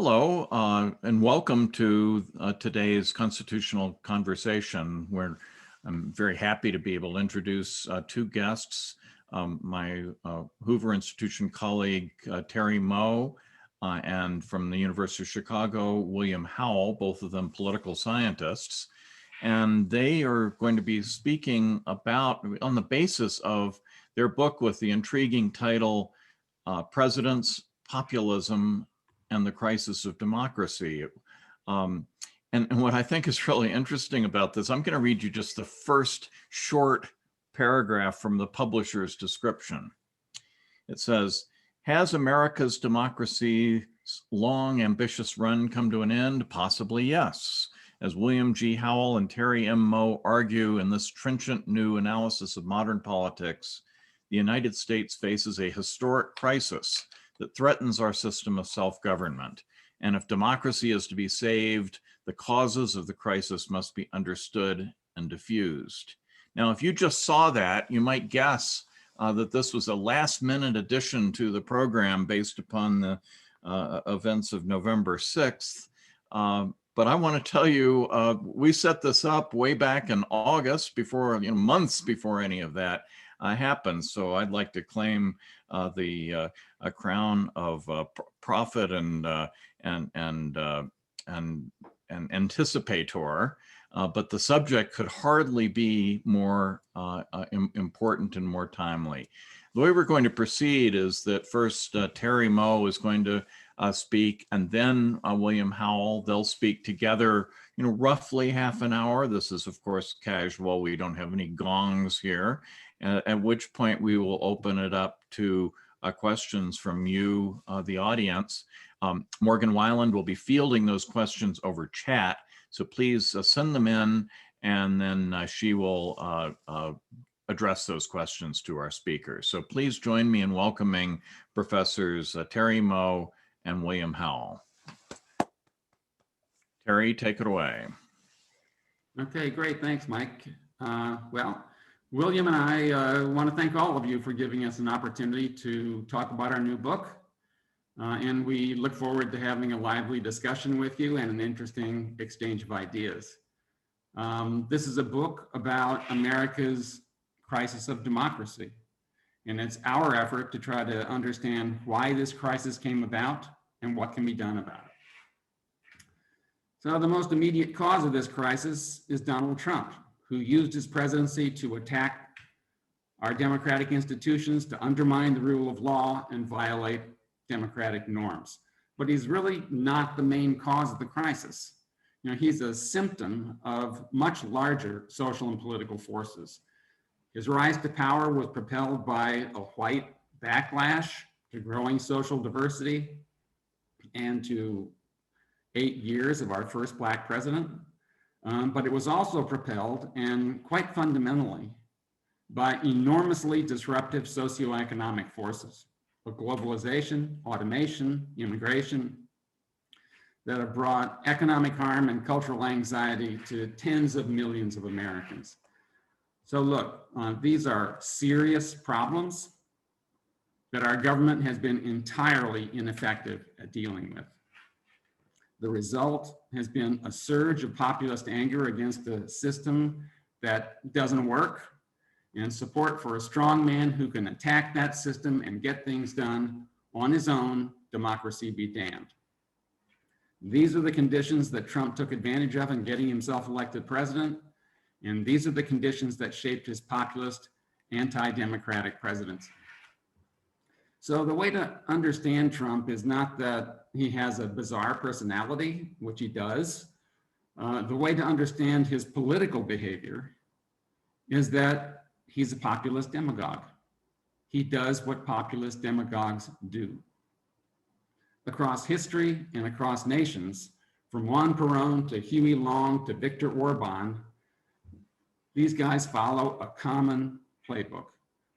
Hello, and welcome to today's constitutional conversation, where I'm very happy to be able to introduce two guests, my Hoover Institution colleague, Terry Moe, and from the University of Chicago, William Howell, both of them political scientists. And they are going to be speaking about, on the basis of their book with the intriguing title, Presidents, Populism, and the Crisis of Democracy. And what I think is really interesting about this, I'm going to read you just the first short paragraph from the publisher's description. It says, "Has America's democracy's long, ambitious run come to an end? Possibly yes. As William G. Howell and Terry M. Moe argue in this trenchant new analysis of modern politics, the United States faces a historic crisis that threatens our system of self-government. And if democracy is to be saved, the causes of the crisis must be understood and diffused." Now, if you just saw that, you might guess that this was a last-minute addition to the program based upon the events of November 6th. But I want to tell you, we set this up way back in August, before, months before any of that happened. So I'd like to claim the crown of prophet and anticipator, but the subject could hardly be more important and more timely. The way we're going to proceed is that first Terry Moe is going to speak, and then William Howell. They'll speak together, roughly half an hour. This is, of course, casual. We don't have any gongs here, at which point we will open it up to questions from you, the audience. Morgan Weiland will be fielding those questions over chat, so please send them in, and then she will address those questions to our speakers. So please join me in welcoming Professors Terry Moe and William Howell. Terry, take it away. Okay, great. Thanks, Mike. Well, William and I want to thank all of you for giving us an opportunity to talk about our new book. And we look forward to having a lively discussion with you and an interesting exchange of ideas. This is a book about America's crisis of democracy. And it's our effort to try to understand why this crisis came about and what can be done about it. So the most immediate cause of this crisis is Donald Trump, who used his presidency to attack our democratic institutions, to undermine the rule of law and violate democratic norms. But he's really not the main cause of the crisis. He's a symptom of much larger social and political forces. His rise to power was propelled by a white backlash to growing social diversity and to 8 years of our first Black president. But it was also propelled, and quite fundamentally, by enormously disruptive socioeconomic forces of globalization, automation, immigration, that have brought economic harm and cultural anxiety to tens of millions of Americans. So look, these are serious problems that our government has been entirely ineffective at dealing with. The result has been a surge of populist anger against a system that doesn't work, and support for a strong man who can attack that system and get things done on his own, democracy be damned. These are the conditions that Trump took advantage of in getting himself elected president, and these are the conditions that shaped his populist, anti-democratic presidency. So the way to understand Trump is not that he has a bizarre personality, which he does. The way to understand his political behavior is that he's a populist demagogue. He does what populist demagogues do. Across history and across nations, from Juan Perón to Huey Long to Viktor Orban, these guys follow a common playbook.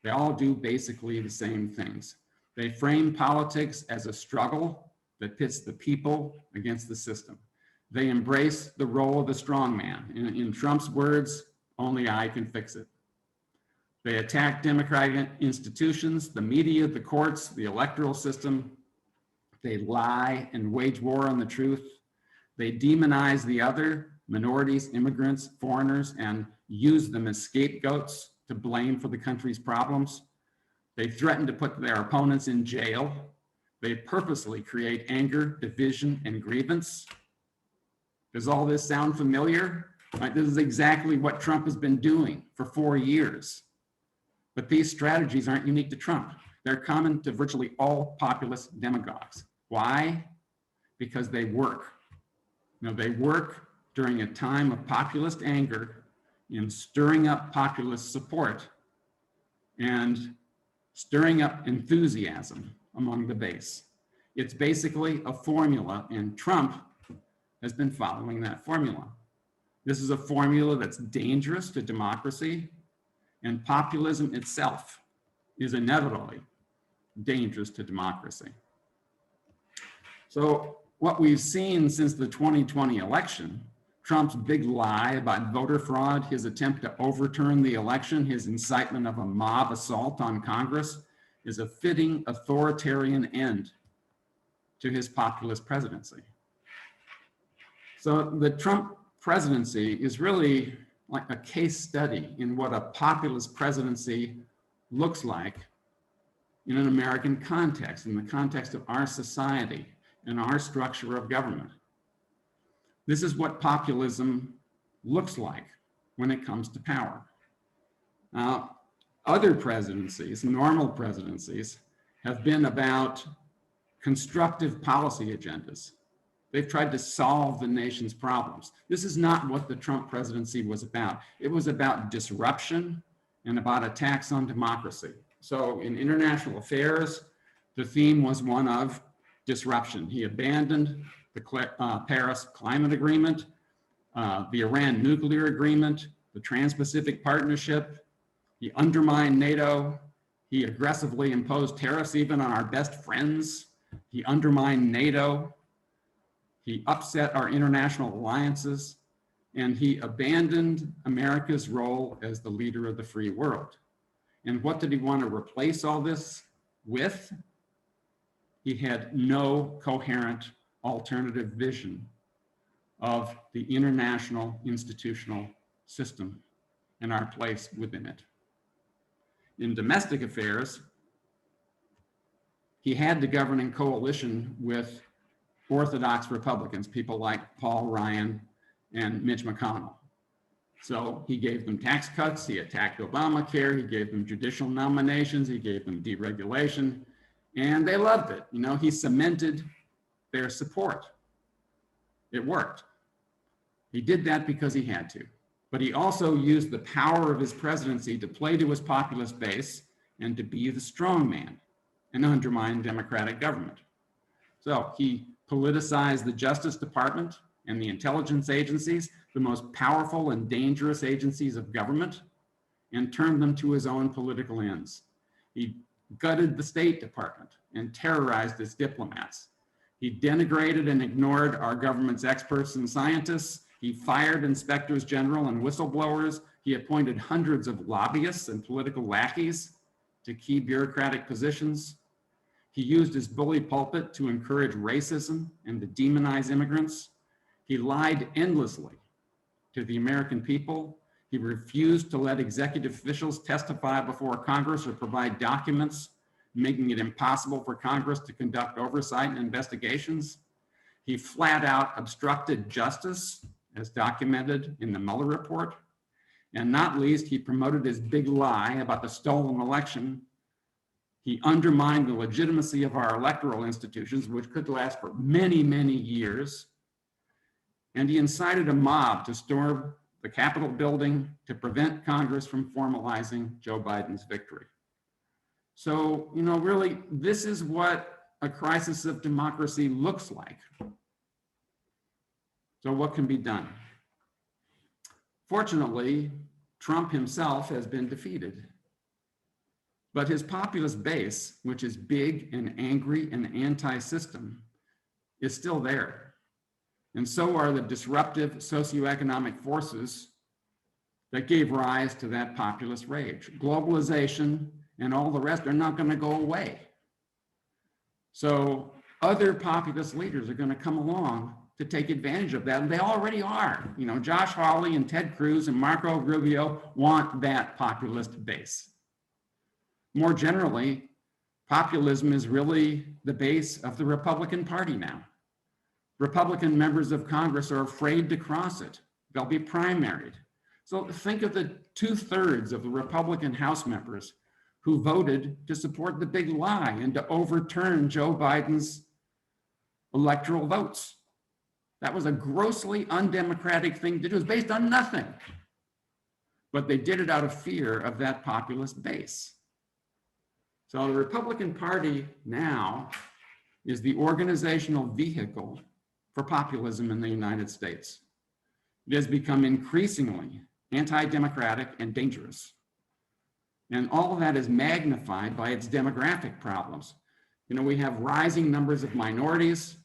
They all do basically the same things. They frame politics as a struggle that pits the people against the system. They embrace the role of the strongman. In Trump's words, only I can fix it. They attack democratic institutions, the media, the courts, the electoral system, They lie and wage war on the truth. They demonize the other, minorities, immigrants, foreigners, and use them as scapegoats to blame for the country's problems. They threaten to put their opponents in jail. They purposely create anger, division, and grievance. Does all this sound familiar? Right, this is exactly what Trump has been doing for 4 years. But these strategies aren't unique to Trump. They're common to virtually all populist demagogues. Why? Because they work. They work during a time of populist anger in stirring up populist support and stirring up enthusiasm among the base. It's basically a formula, and Trump has been following that formula. This is a formula that's dangerous to democracy, and populism itself is inevitably dangerous to democracy. So what we've seen since the 2020 election, Trump's big lie about voter fraud, his attempt to overturn the election, his incitement of a mob assault on Congress, is a fitting authoritarian end to his populist presidency. So the Trump presidency is really like a case study in what a populist presidency looks like in an American context, in the context of our society and our structure of government. This is what populism looks like when it comes to power. Now, other presidencies, normal presidencies, have been about constructive policy agendas. They've tried to solve the nation's problems. This is not what the Trump presidency was about. It was about disruption and about attacks on democracy. So in international affairs, the theme was one of disruption. He abandoned the Paris Climate Agreement, the Iran nuclear agreement, the Trans-Pacific Partnership. He undermined NATO. He aggressively imposed tariffs even on our best friends. He undermined NATO. He upset our international alliances, and he abandoned America's role as the leader of the free world. And what did he want to replace all this with? He had no coherent alternative vision of the international institutional system and our place within it. In domestic affairs, he had to govern in coalition with orthodox Republicans, people like Paul Ryan and Mitch McConnell. So he gave them tax cuts, he attacked Obamacare, he gave them judicial nominations, he gave them deregulation, and they loved it. He cemented their support. It worked. He did that because he had to, but he also used the power of his presidency to play to his populist base and to be the strong man and undermine democratic government. So he politicized the Justice Department and the intelligence agencies, the most powerful and dangerous agencies of government, and turned them to his own political ends. He gutted the State Department and terrorized its diplomats. He denigrated and ignored our government's experts and scientists. He fired inspectors general and whistleblowers. He appointed hundreds of lobbyists and political lackeys to key bureaucratic positions. He used his bully pulpit to encourage racism and to demonize immigrants. He lied endlessly to the American people. He refused to let executive officials testify before Congress or provide documents, making it impossible for Congress to conduct oversight and investigations. He flat out obstructed justice, as documented in the Mueller report. And not least, he promoted his big lie about the stolen election. He undermined the legitimacy of our electoral institutions, which could last for many, many years. And he incited a mob to storm the Capitol building to prevent Congress from formalizing Joe Biden's victory. So, really, this is what a crisis of democracy looks like. So what can be done? Fortunately, Trump himself has been defeated. But his populist base, which is big and angry and anti-system, is still there. And so are the disruptive socioeconomic forces that gave rise to that populist rage. Globalization and all the rest are not going to go away. So other populist leaders are going to come along to take advantage of that. And they already are. You know, Josh Hawley and Ted Cruz and Marco Rubio want that populist base. More generally, populism is really the base of the Republican Party now. Republican members of Congress are afraid to cross it. They'll be primaried. So think of the 2/3 of the Republican House members who voted to support the big lie and to overturn Joe Biden's electoral votes. That was a grossly undemocratic thing to do. It was based on nothing. But they did it out of fear of that populist base. So the Republican Party now is the organizational vehicle for populism in the United States. It has become increasingly anti-democratic and dangerous. And all of that is magnified by its demographic problems. You know, we have rising numbers of minorities.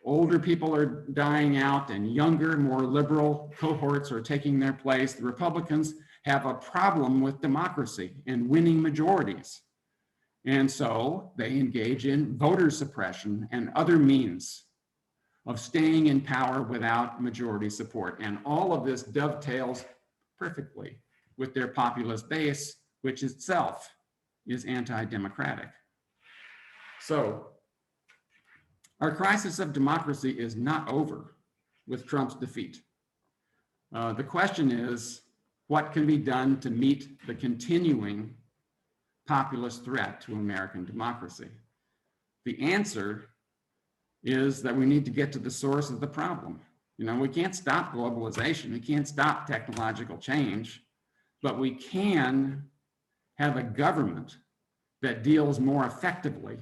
Older people are dying out and younger, more liberal cohorts are taking their place. The Republicans have a problem with democracy and winning majorities. And so they engage in voter suppression and other means of staying in power without majority support. And all of this dovetails perfectly with their populist base, which itself is anti-democratic. So our crisis of democracy is not over with Trump's defeat. The question is, what can be done to meet the continuing populist threat to American democracy? The answer is that we need to get to the source of the problem. You know, we can't stop globalization, we can't stop technological change, but we can have a government that deals more effectively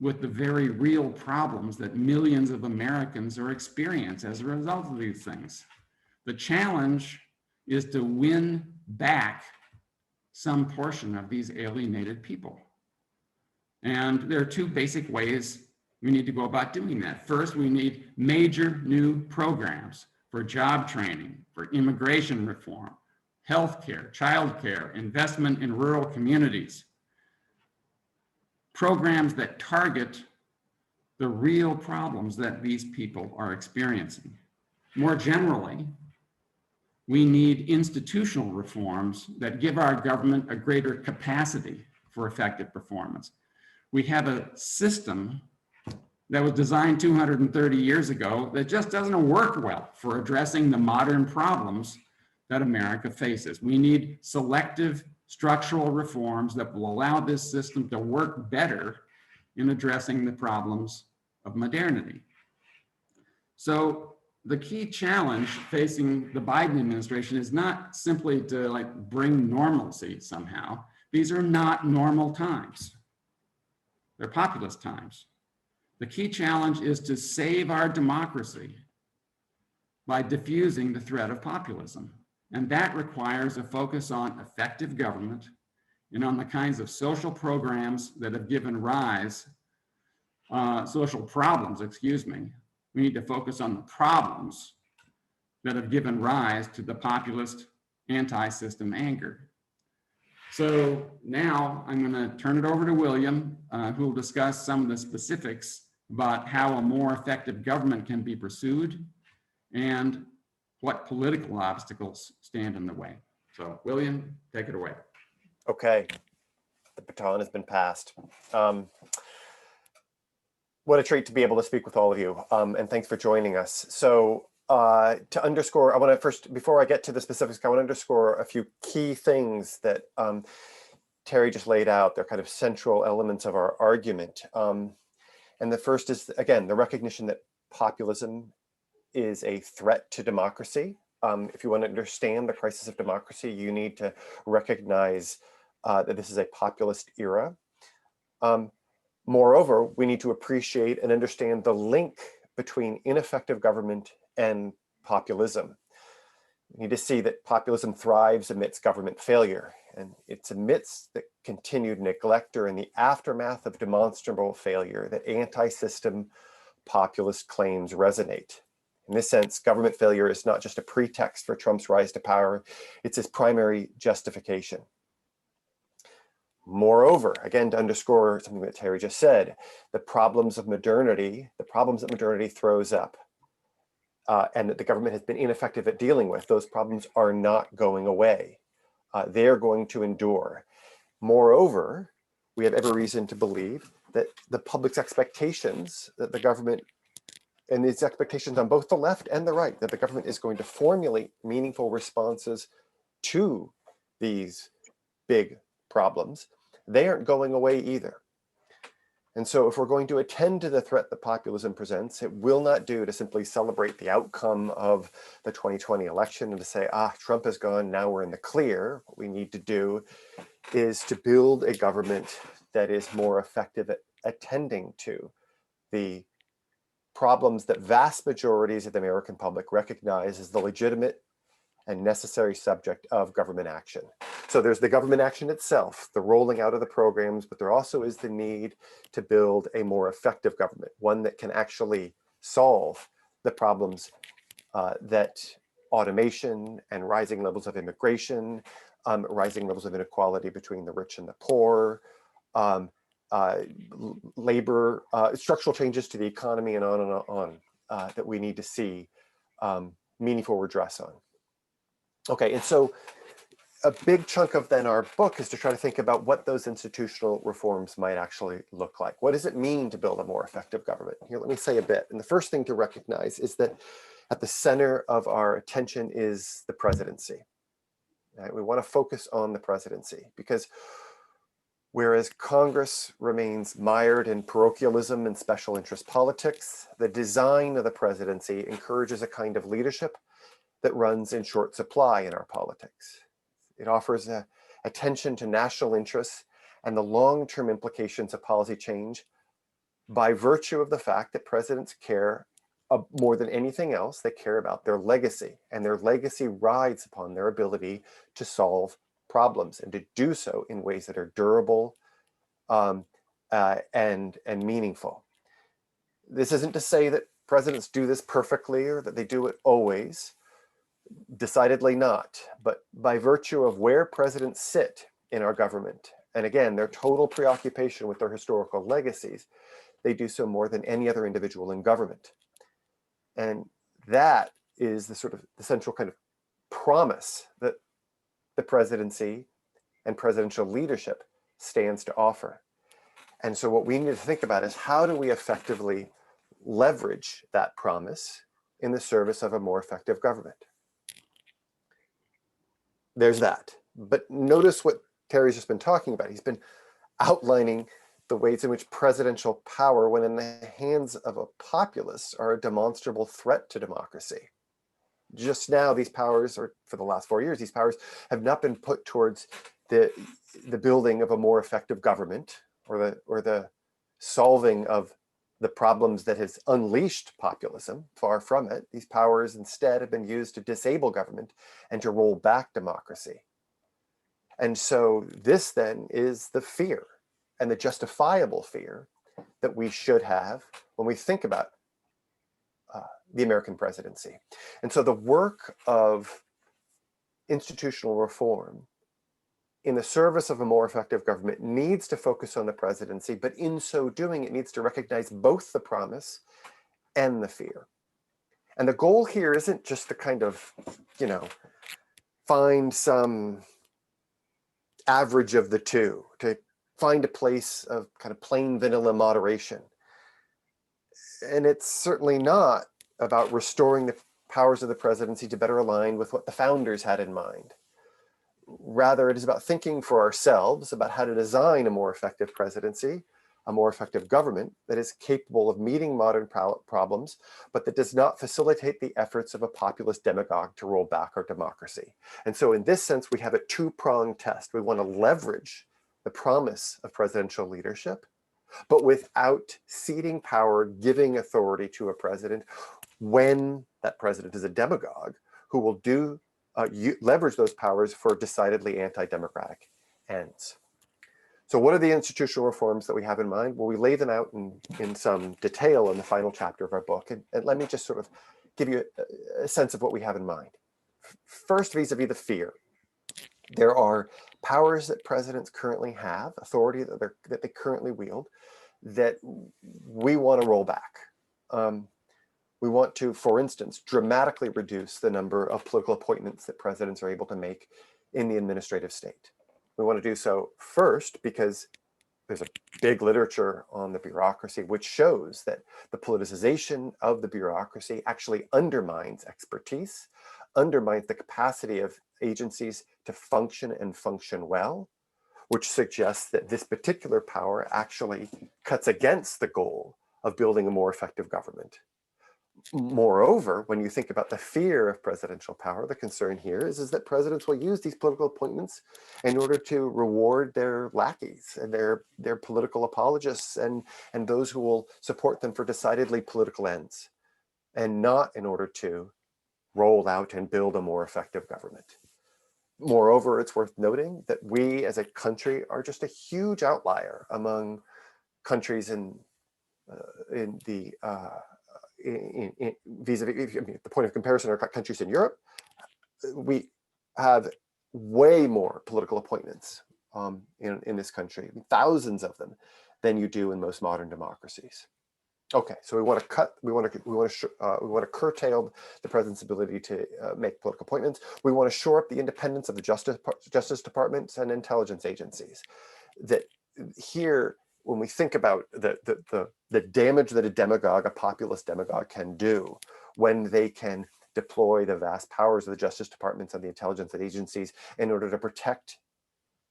with the very real problems that millions of Americans are experiencing as a result of these things. The challenge is to win back some portion of these alienated people. And there are two basic ways we need to go about doing that. First, we need major new programs for job training, for immigration reform, healthcare, childcare, investment in rural communities. Programs that target the real problems that these people are experiencing. More generally, we need institutional reforms that give our government a greater capacity for effective performance. We have a system that was designed 230 years ago that just doesn't work well for addressing the modern problems that America faces. We need selective structural reforms that will allow this system to work better in addressing the problems of modernity. So the key challenge facing the Biden administration is not simply to bring normalcy somehow. These are not normal times. They're populist times. The key challenge is to save our democracy by diffusing the threat of populism. And that requires a focus on effective government and on the kinds of social programs that have given rise, social problems, excuse me. We need to focus on the problems that have given rise to the populist anti-system anger. So now I'm going to turn it over to William, who will discuss some of the specifics about how a more effective government can be pursued and what political obstacles stand in the way. So William, take it away. Okay, the baton has been passed. What a treat to be able to speak with all of you, and thanks for joining us. So to underscore, I want to first, before I get to the specifics, I want to underscore a few key things that Terry just laid out. They're kind of central elements of our argument. And the first is, again, the recognition that populism is a threat to democracy. If you want to understand the crisis of democracy, you need to recognize that this is a populist era. Moreover, we need to appreciate and understand the link between ineffective government and populism. We need to see that populism thrives amidst government failure, and it's amidst the continued neglect or in the aftermath of demonstrable failure that anti-system populist claims resonate. In this sense, government failure is not just a pretext for Trump's rise to power, it's his primary justification. Moreover, again, to underscore something that Terry just said, the problems that modernity throws up, and that the government has been ineffective at dealing with, those problems are not going away. They're going to endure. Moreover, we have every reason to believe that the public's expectations that the government, and its expectations on both the left and the right, that the government is going to formulate meaningful responses to these big problems, they aren't going away either. And so if we're going to attend to the threat that populism presents, it will not do to simply celebrate the outcome of the 2020 election and to say, Trump is gone, now we're in the clear. What we need to do is to build a government that is more effective at attending to the problems that vast majorities of the American public recognize as the legitimate and necessary subject of government action. So there's the government action itself, the rolling out of the programs, but there also is the need to build a more effective government, one that can actually solve the problems that automation and rising levels of immigration, rising levels of inequality between the rich and the poor, labor, structural changes to the economy, and on that we need to see meaningful redress on. Okay, and so a big chunk of then our book is to try to think about what those institutional reforms might actually look like. What does it mean to build a more effective government? Here, let me say a bit. And the first thing to recognize is that at the center of our attention is the presidency. Right? We want to focus on the presidency because whereas Congress remains mired in parochialism and special interest politics, the design of the presidency encourages a kind of leadership that runs in short supply in our politics. It offers attention to national interests and the long-term implications of policy change by virtue of the fact that presidents care more than anything else, they care about their legacy, and their legacy rides upon their ability to solve problems and to do so in ways that are durable and meaningful. This isn't to say that presidents do this perfectly or that they do it always. Decidedly not, but by virtue of where presidents sit in our government, and again, their total preoccupation with their historical legacies, they do so more than any other individual in government. And that is the sort of the central kind of promise that the presidency and presidential leadership stands to offer. And so what we need to think about is how do we effectively leverage that promise in the service of a more effective government? There's that. But notice what Terry's just been talking about. He's been outlining the ways in which presidential power, when in the hands of a populace, are a demonstrable threat to democracy. Just now, these powers, or for the last 4 years, these powers have not been put towards the building of a more effective government or the solving of the problems that has unleashed populism. Far from it. These powers instead have been used to disable government and to roll back democracy. And so this then is the fear and the justifiable fear that we should have when we think about the American presidency. And so the work of institutional reform in the service of a more effective government needs to focus on the presidency, but in so doing, it needs to recognize both the promise and the fear. And the goal here isn't just to kind of, find some average of the two, to find a place of kind of plain vanilla moderation. And it's certainly not about restoring the powers of the presidency to better align with what the founders had in mind. Rather, it is about thinking for ourselves about how to design a more effective presidency, a more effective government that is capable of meeting modern problems, but that does not facilitate the efforts of a populist demagogue to roll back our democracy. And so in this sense, we have a two-pronged test. We want to leverage the promise of presidential leadership, but without ceding power, giving authority to a president when that president is a demagogue who will leverage those powers for decidedly anti-democratic ends. So what are the institutional reforms that we have in mind? Well, we lay them out in some detail in the final chapter of our book. And let me just sort of give you a sense of what we have in mind. First, vis-a-vis the fear. There are powers that presidents currently have, authority that they currently wield, that we want to roll back. We want to, for instance, dramatically reduce the number of political appointments that presidents are able to make in the administrative state. We want to do so first because there's a big literature on the bureaucracy which shows that the politicization of the bureaucracy actually undermines expertise, undermines the capacity of agencies to function and function well, which suggests that this particular power actually cuts against the goal of building a more effective government. Moreover, when you think about the fear of presidential power, the concern here is that presidents will use these political appointments in order to reward their lackeys and their political apologists and those who will support them for decidedly political ends, and not in order to roll out and build a more effective government. Moreover, it's worth noting that we as a country are just a huge outlier among countries in the vis-a-vis, I mean, the point of comparison are countries in Europe. We have way more political appointments in this country, thousands of them, than you do in most modern democracies. Okay, so we want to curtail the president's ability to make political appointments. We want to shore up the independence of the Justice Departments and intelligence agencies. That here, when we think about the damage that a populist demagogue can do when they can deploy the vast powers of the Justice Departments and the intelligence agencies in order to protect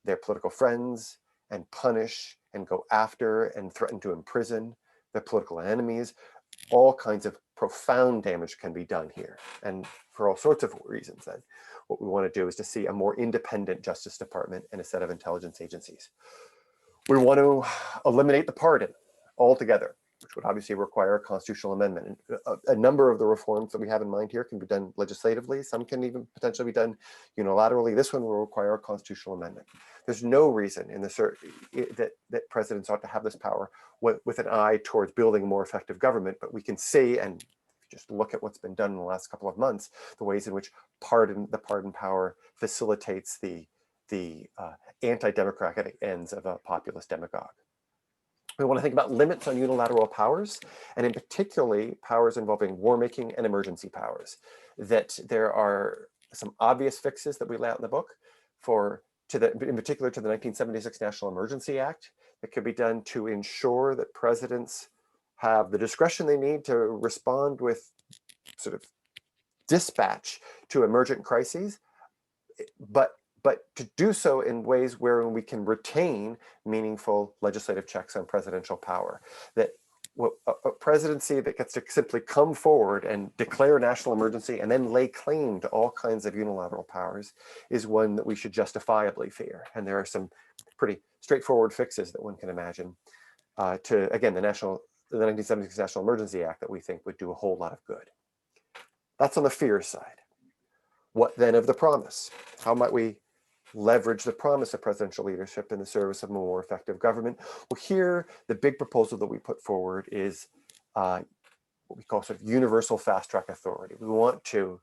their political friends and punish and go after and threaten to imprison their political enemies, all kinds of profound damage can be done here. And for all sorts of reasons, then, what we want to do is to see a more independent Justice Department and a set of intelligence agencies. We want to eliminate the pardon altogether, which would obviously require a constitutional amendment. And a number of the reforms that we have in mind here can be done legislatively. Some can even potentially be done unilaterally. This one will require a constitutional amendment. There's no reason in that presidents ought to have this power with an eye towards building a more effective government. But we can see, and just look at what's been done in the last couple of months, the ways in which the pardon power facilitates the anti-democratic ends of a populist demagogue. We want to think about limits on unilateral powers, and in particularly powers involving war making and emergency powers. That there are some obvious fixes that we lay out in the book in particular to the 1976 National Emergency Act that could be done to ensure that presidents have the discretion they need to respond with sort of dispatch to emergent crises, but to do so in ways where we can retain meaningful legislative checks on presidential power. That a presidency that gets to simply come forward and declare a national emergency and then lay claim to all kinds of unilateral powers is one that we should justifiably fear. And there are some pretty straightforward fixes that one can imagine to, again, the 1976 National Emergency Act that we think would do a whole lot of good. That's on the fear side. What then of the promise? How might we leverage the promise of presidential leadership in the service of a more effective government? Well, here, the big proposal that we put forward is what we call sort of universal fast-track authority. We want to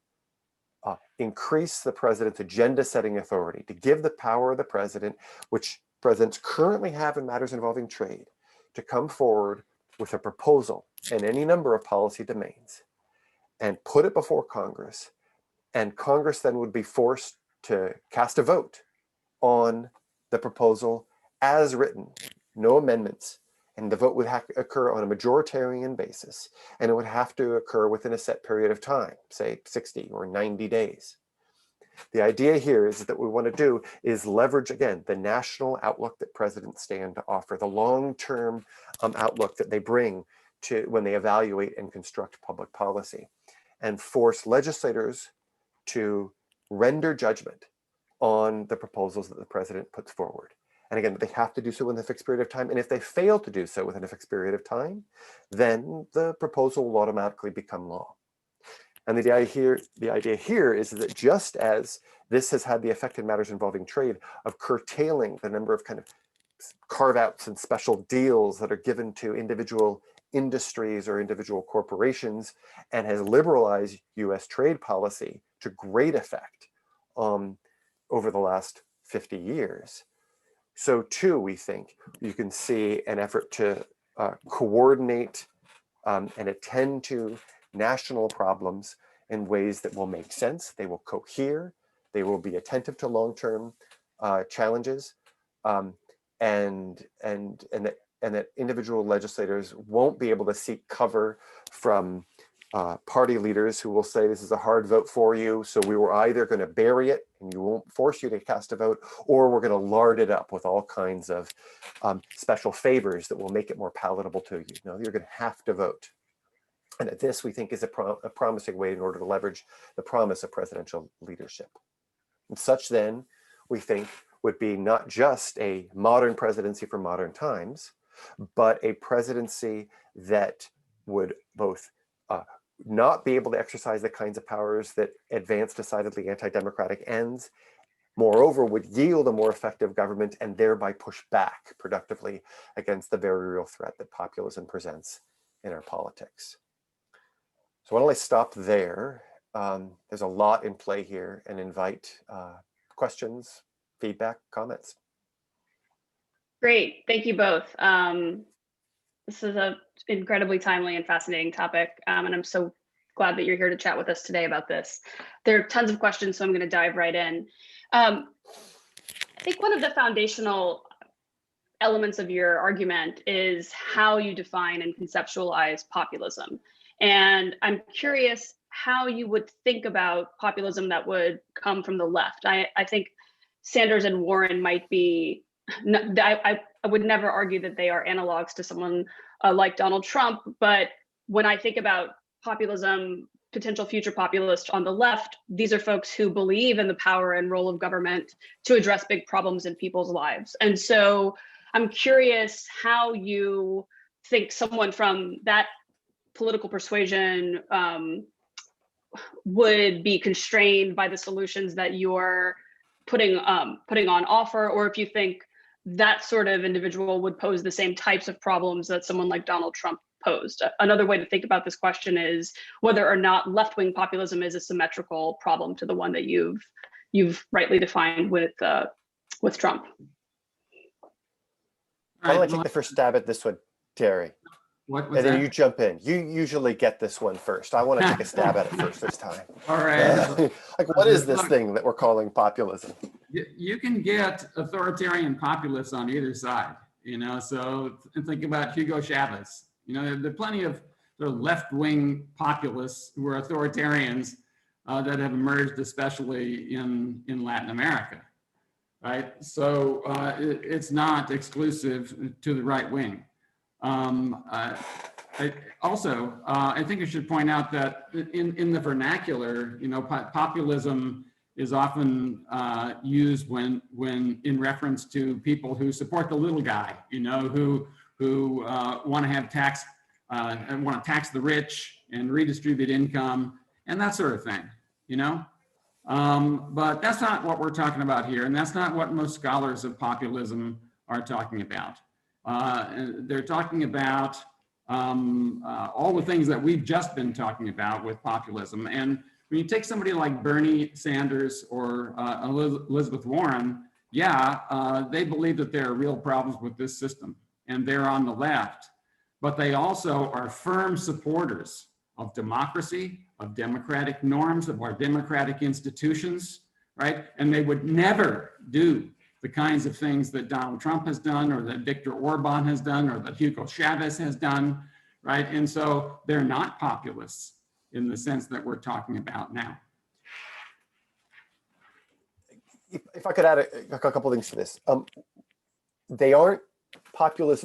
increase the president's agenda-setting authority, to give the power of the president, which presidents currently have in matters involving trade, to come forward with a proposal in any number of policy domains and put it before Congress. And Congress then would be forced to cast a vote on the proposal as written, no amendments, and the vote would have to occur on a majoritarian basis, and it would have to occur within a set period of time, say 60 or 90 days. The idea here is that what we want to do is leverage, again, the national outlook that presidents stand to offer, the long-term outlook that they bring to when they evaluate and construct public policy, and force legislators to render judgment on the proposals that the president puts forward. And again, they have to do so within a fixed period of time. And if they fail to do so within a fixed period of time, then the proposal will automatically become law. And the idea here is that just as this has had the effect in matters involving trade of curtailing the number of kind of carve-outs and special deals that are given to individual industries or individual corporations, and has liberalized US trade policy to great effect, over the last 50 years, so too, we think you can see an effort to coordinate and attend to national problems in ways that will make sense. They will cohere. They will be attentive to long-term challenges, and that individual legislators won't be able to seek cover from party leaders who will say this is a hard vote for you, so we were either going to bury it and you won't force you to cast a vote, or we're going to lard it up with all kinds of special favors that will make it more palatable to you. No, you're going to have to vote. And this, we think, is a promising way in order to leverage the promise of presidential leadership. And such, then, we think, would be not just a modern presidency for modern times, but a presidency that would both not be able to exercise the kinds of powers that advance decidedly anti-democratic ends, moreover, would yield a more effective government and thereby push back productively against the very real threat that populism presents in our politics. So why don't I stop there? There's a lot in play here, and invite questions, feedback, comments. Great, thank you both. This is an incredibly timely and fascinating topic, and I'm so glad that you're here to chat with us today about this. There are tons of questions, so I'm going to dive right in. I think one of the foundational elements of your argument is how you define and conceptualize populism. And I'm curious how you would think about populism that would come from the left. I think Sanders and Warren might be, I would never argue that they are analogs to someone like Donald Trump, but when I think about populism, potential future populists on the left, these are folks who believe in the power and role of government to address big problems in people's lives. And so I'm curious how you think someone from that political persuasion would be constrained by the solutions that you're putting on offer, or if you think that sort of individual would pose the same types of problems that someone like Donald Trump posed. Another way to think about this question is whether or not left-wing populism is a symmetrical problem to the one that you've rightly defined with Trump. Why don't I take the first stab at this one, Terry? What was and then that? you jump in. You usually get this one first. I want to take a stab at it first this time. All right. Like, what is this thing that we're calling populism? You can get authoritarian populists on either side, so think about Hugo Chavez. There are plenty of sort of left-wing populists who are authoritarians that have emerged, especially in Latin America, right? So it's not exclusive to the right wing. I think I should point out that in the vernacular, populism is often used when in reference to people who support the little guy, who want to have tax and want to tax the rich and redistribute income and that sort of thing, But that's not what we're talking about here, and that's not what most scholars of populism are talking about. They're talking about all the things that we've just been talking about with populism. And when you take somebody like Bernie Sanders or Elizabeth Warren, they believe that there are real problems with this system, and they're on the left. But they also are firm supporters of democracy, of democratic norms, of our democratic institutions, right? And they would never do the kinds of things that Donald Trump has done, or that Viktor Orban has done, or that Hugo Chavez has done, right? And so they're not populists in the sense that we're talking about now. If I could add a couple things to this. They aren't populist,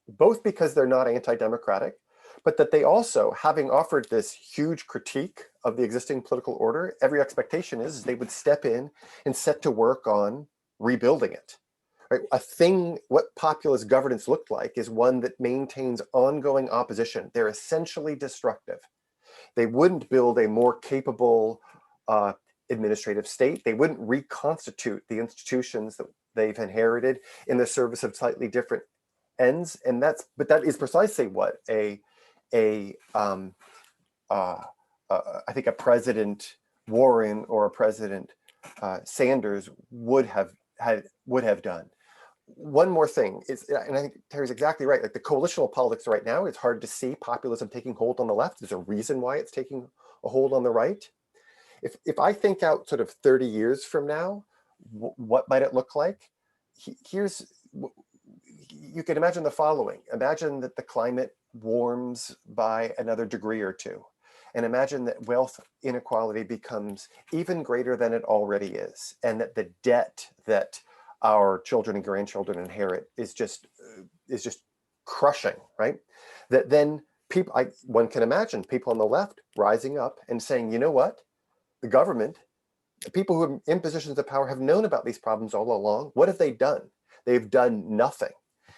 both because they're not anti-democratic, but that they also, having offered this huge critique of the existing political order, every expectation is they would step in and set to work on rebuilding it. Right? What populist governance looked like is one that maintains ongoing opposition. They're essentially destructive. They wouldn't build a more capable administrative state. They wouldn't reconstitute the institutions that they've inherited in the service of slightly different ends. And that is precisely what I think a President Warren or a President Sanders would have done. One more thing is, and I think Terry's exactly right, like the coalitional politics right now, it's hard to see populism taking hold on the left. There's a reason why it's taking a hold on the right. If I think out sort of 30 years from now, what might it look like? You can imagine the following. Imagine that the climate warms by another degree or two. And imagine that wealth inequality becomes even greater than it already is. And that the debt that our children and grandchildren inherit is just crushing, right? That then one can imagine people on the left rising up and saying, you know what? The government, the people who are in positions of power have known about these problems all along. What have they done? They've done nothing.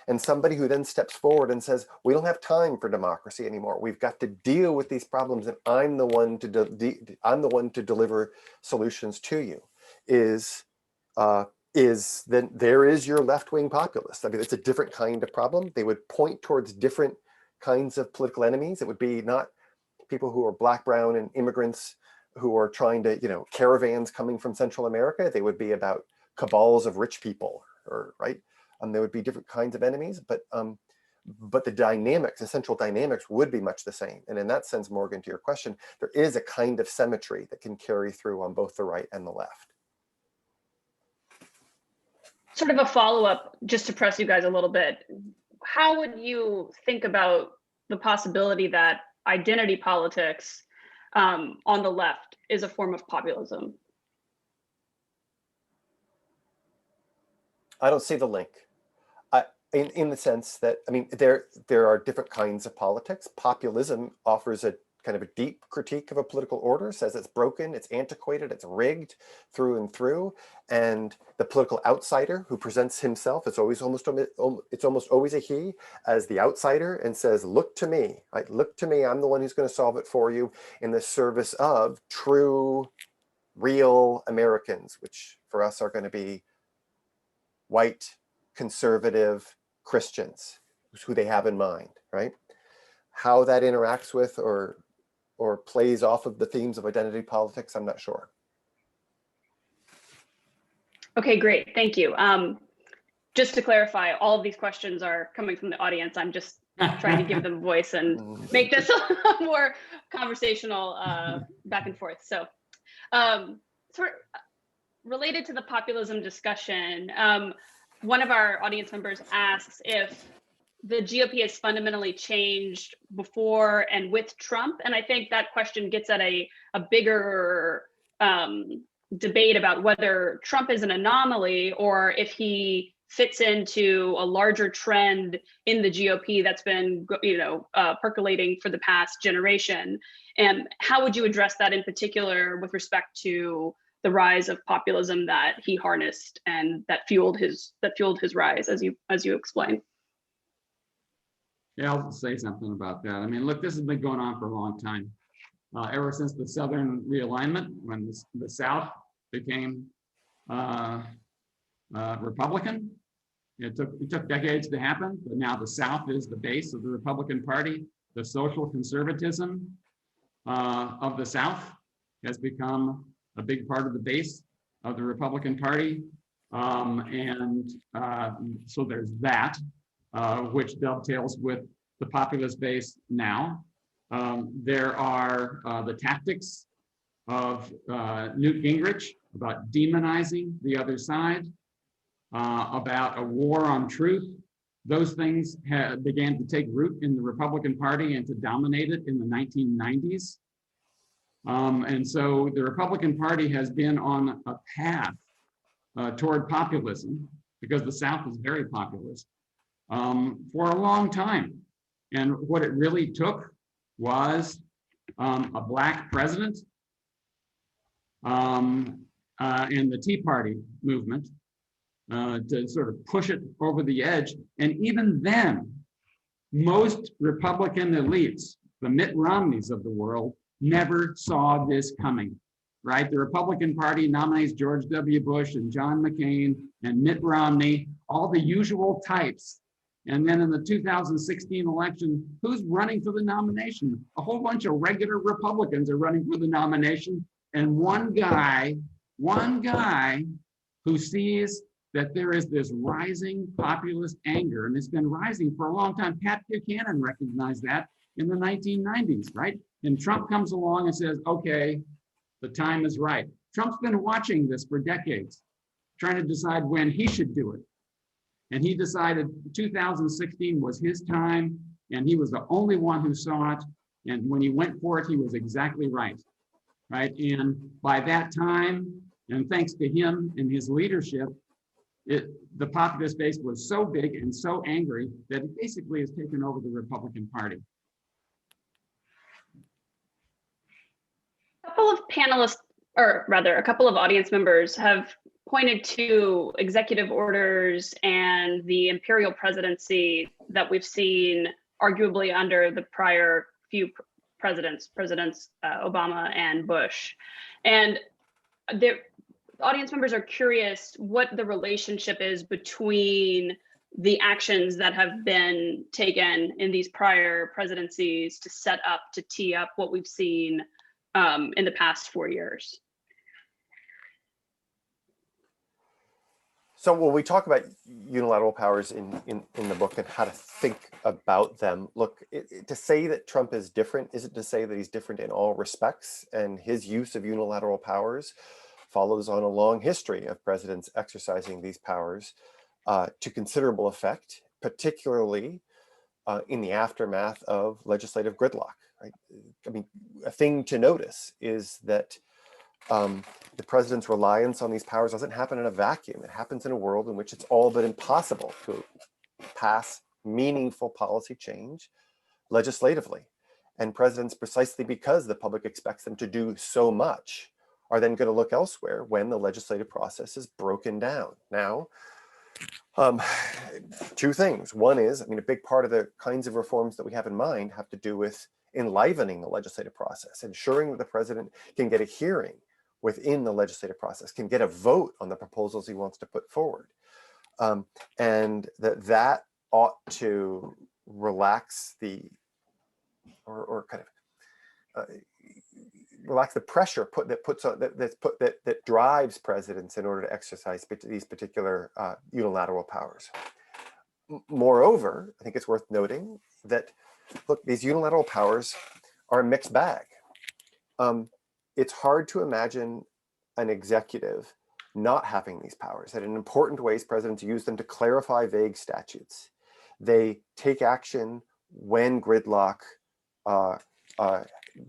And somebody who then steps forward and says, we don't have time for democracy anymore. We've got to deal with these problems, and I'm the one to deliver solutions to you. Then there is your left-wing populist. I mean, it's a different kind of problem. They would point towards different kinds of political enemies. It would be not people who are black, brown, and immigrants who are trying to, caravans coming from Central America. They would be about cabals of rich people, or right. There would be different kinds of enemies, but the dynamics, essential dynamics, would be much the same. And in that sense, Morgan, to your question, there is a kind of symmetry that can carry through on both the right and the left. Sort of a follow-up, just to press you guys a little bit. How would you think about the possibility that identity politics on the left is a form of populism? I don't see the link. In the sense that, I mean, there are different kinds of politics. Populism offers a kind of a deep critique of a political order, says it's broken, it's antiquated, it's rigged through and through. And the political outsider who presents himself, it's almost always a he, as the outsider, and says, look to me, right? Look to me, I'm the one who's going to solve it for you, in the service of true, real Americans, which for us are going to be white, conservative Christians, who they have in mind, right? How that interacts with or plays off of the themes of identity politics, I'm not sure. Okay, great, thank you. Just to clarify, all of these questions are coming from the audience. I'm just trying to give them voice and make this a more conversational back and forth. So sort of related to the populism discussion, one of our audience members asks if the GOP has fundamentally changed before and with Trump. And I think that question gets at a bigger debate about whether Trump is an anomaly or if he fits into a larger trend in the GOP that's been, percolating for the past generation. And how would you address that in particular with respect to the rise of populism that he harnessed and that fueled his rise, as you explained? Yeah, I'll say something about that. I mean, look, this has been going on for a long time. Ever since the Southern realignment, when the South became Republican, it took decades to happen, but now the South is the base of the Republican Party. The social conservatism of the South has become a big part of the base of the Republican Party. So there's that, which dovetails with the populist base now. There are the tactics of Newt Gingrich about demonizing the other side, about a war on truth. Those things began to take root in the Republican Party and to dominate it in the 1990s. And so the Republican Party has been on a path toward populism, because the South is very populist, for a long time. And what it really took was a Black president and the Tea Party movement to sort of push it over the edge. And even then, most Republican elites, the Mitt Romneys of the world, never saw this coming, right? The Republican Party nominates George W. Bush and John McCain and Mitt Romney, all the usual types. And then in the 2016 election, who's running for the nomination? A whole bunch of regular Republicans are running for the nomination. And one guy one guy who sees that there is this rising populist anger, and it's been rising for a long time. Pat Buchanan recognized that in the 1990s, right? And Trump comes along and says, okay, the time is right. Trump's been watching this for decades, trying to decide when he should do it. And he decided 2016 was his time, and he was the only one who saw it. And when he went for it, he was exactly right, right? And by that time, and thanks to him and his leadership, the populist base was so big and so angry that it basically has taken over the Republican Party. A couple of panelists, or rather a couple of audience members, have pointed to executive orders and the imperial presidency that we've seen arguably under the prior few presidents Obama and Bush. And the audience members are curious what the relationship is between the actions that have been taken in these prior presidencies to set up, to tee up what we've seen in the past 4 years. So when we talk about unilateral powers in the book and how to think about them, look, to say that Trump is different isn't to say that he's different in all respects, and his use of unilateral powers follows on a long history of presidents exercising these powers to considerable effect, particularly in the aftermath of legislative gridlock. Right? I mean, a thing to notice is that the president's reliance on these powers doesn't happen in a vacuum. It happens in a world in which it's all but impossible to pass meaningful policy change legislatively. And presidents, precisely because the public expects them to do so much, are then going to look elsewhere when the legislative process is broken down. Now, two things. One is, I mean, a big part of the kinds of reforms that we have in mind have to do with enlivening the legislative process, ensuring that the president can get a hearing within the legislative process, can get a vote on the proposals he wants to put forward. And that ought to relax the, or kind of relax the pressure that drives presidents in order to exercise these particular unilateral powers. Moreover, I think it's worth noting that, look, these unilateral powers are a mixed bag. It's hard to imagine an executive not having these powers. That in important ways, presidents use them to clarify vague statutes. They take action when gridlock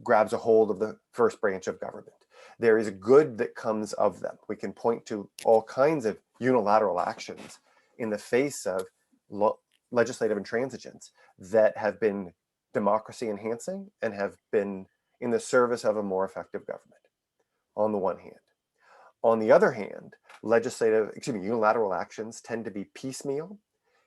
grabs a hold of the first branch of government. There is good that comes of them. We can point to all kinds of unilateral actions in the face of legislative intransigence that have been democracy enhancing and have been in the service of a more effective government, on the one hand. On the other hand, unilateral actions tend to be piecemeal.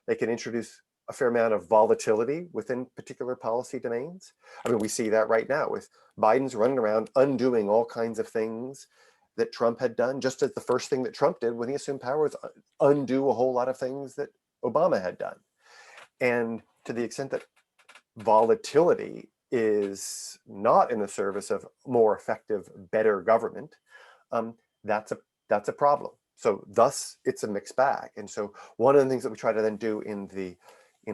They can introduce a fair amount of volatility within particular policy domains. I mean, we see that right now with Biden's running around undoing all kinds of things that Trump had done, just as the first thing that Trump did when he assumed power was undo a whole lot of things that Obama had done. And to the extent that volatility is not in the service of more effective, better government, that's a problem. So thus, it's a mixed bag. And so one of the things that we try to then do in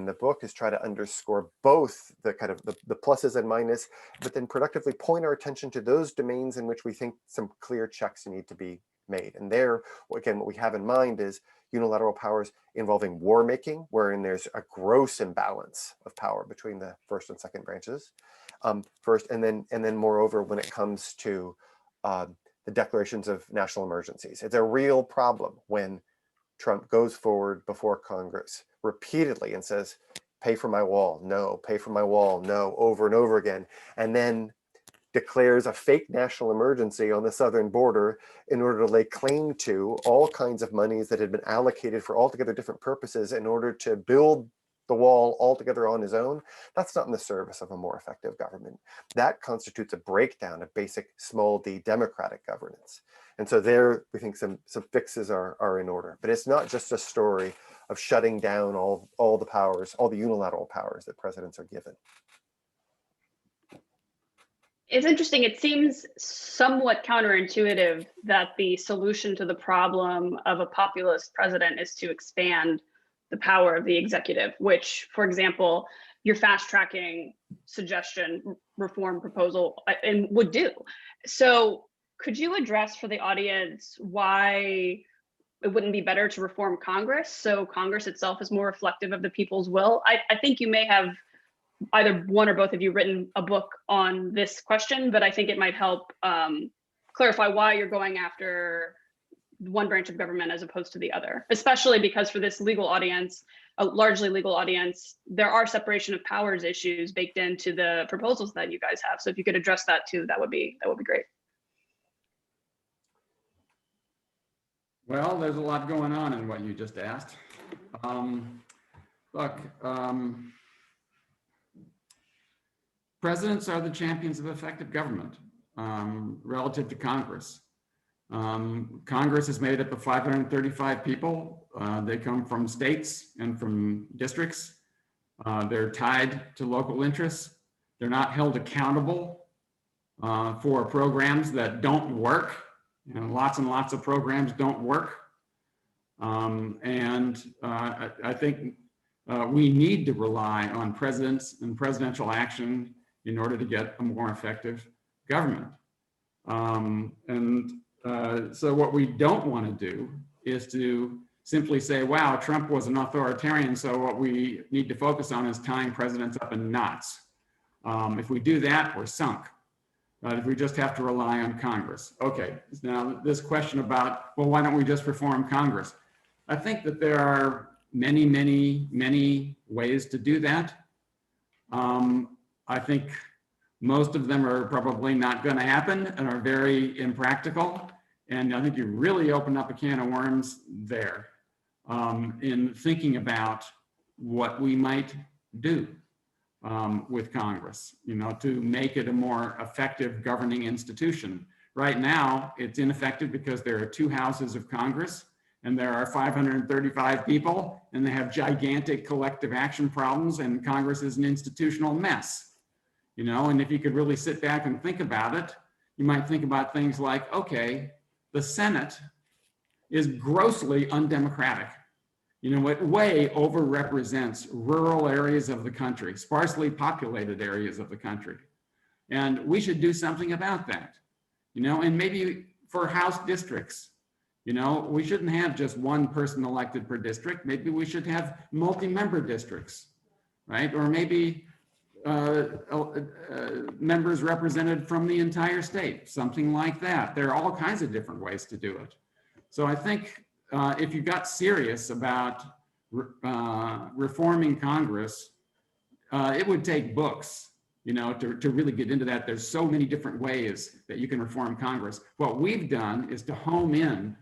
the book is try to underscore both the kind of the pluses and minuses, but then productively point our attention to those domains in which we think some clear checks need to be made. And there, again, what we have in mind is unilateral powers involving war making, wherein there's a gross imbalance of power between the first and second branches. First, and then moreover, when it comes to the declarations of national emergencies, it's a real problem when Trump goes forward before Congress repeatedly and says, pay for my wall, no, pay for my wall, no, over and over again, and then declares a fake national emergency on the southern border in order to lay claim to all kinds of monies that had been allocated for altogether different purposes in order to build the wall altogether on his own. That's not in the service of a more effective government. That constitutes a breakdown of basic small d democratic governance. And so there, we think some fixes are in order. But it's not just a story of shutting down all the powers, all the unilateral powers that presidents are given. It's interesting. It seems somewhat counterintuitive that the solution to the problem of a populist president is to expand the power of the executive, which, for example, your fast tracking suggestion reform proposal and would do. So could you address for the audience why it wouldn't be better to reform Congress so Congress itself is more reflective of the people's will? I think you may have either one or both of you written a book on this question, but I think it might help clarify why you're going after one branch of government as opposed to the other, especially because for this legal audience, a largely legal audience, there are separation of powers issues baked into the proposals that you guys have. So if you could address that too, that would be great. Well, there's a lot going on in what you just asked. Look, presidents are the champions of effective government relative to Congress. Congress is made up of 535 people. They come from states and from districts. They're tied to local interests. They're not held accountable for programs that don't work. You know, lots and lots of programs don't work. I think we need to rely on presidents and presidential action in order to get a more effective government. So what we don't want to do is to simply say, wow, Trump was an authoritarian, so what we need to focus on is tying presidents up in knots. If we do that, we're sunk. If we just have to rely on Congress. Okay, now this question about, well, why don't we just reform Congress? I think that there are many, many, many ways to do that. I think most of them are probably not going to happen and are very impractical. And I think you really open up a can of worms there in thinking about what we might do with Congress, you know, to make it a more effective governing institution. Right now, it's ineffective because there are 2 houses of Congress and there are 535 people and they have gigantic collective action problems and Congress is an institutional mess. You know, and if you could really sit back and think about it, you might think about things like, okay, the Senate is grossly undemocratic. You know, it way overrepresents rural areas of the country, sparsely populated areas of the country. And we should do something about that. You know, and maybe for House districts, you know, we shouldn't have just one person elected per district. Maybe we should have multi-member districts, right? Or maybe members represented from the entire state, something like that. There are all kinds of different ways to do it. So I think if you got serious about reforming Congress, it would take books, you know, to really get into that. There's so many different ways that you can reform Congress. What we've done is to home in